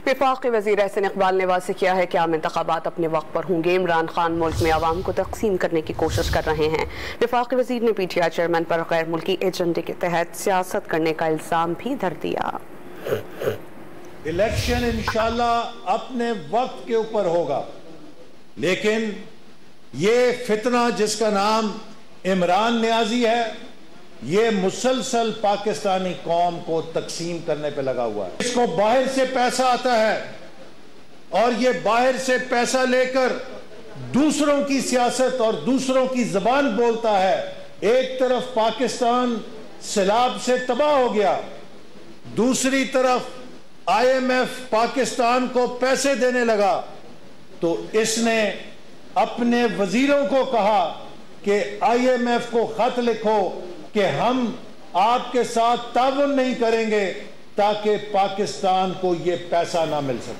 وفاقی وزیر احسن اقبال نے واضح کیا ہے کہ عام انتخابات اپنے وقت پر ہوں گے۔ عمران خان ملک میں عوام کو تقسیم کرنے کی کوشش کر رہے ہیں۔ وفاقی وزیر نے پی ٹی آئی چیئرمین پر غیر ملکی ایجنڈے کے تحت سیاست کرنے کا الزام بھی دھر دیا۔ الیکشن انشاءاللہ اپنے وقت کے اوپر ہوگا، لیکن یہ فتنہ جس کا نام عمران نیازی ہے، یہ مسلسل پاکستانی قوم کو تقسیم کرنے پہ لگا ہوا ہے۔ اس کو باہر سے پیسہ آتا ہے اور یہ باہر سے پیسہ لے کر دوسروں کی سیاست اور دوسروں کی زبان بولتا ہے۔ ایک طرف پاکستان سیلاب سے تباہ ہو گیا، دوسری طرف آئی ایم ایف پاکستان کو پیسے دینے لگا، تو اس نے اپنے وزیروں کو کہا کہ آئی ایم ایف کو خط لکھو کہ ہم آپ کے ساتھ تعاون نہیں کریں گے تاکہ پاکستان کو یہ پیسہ نہ مل سکے۔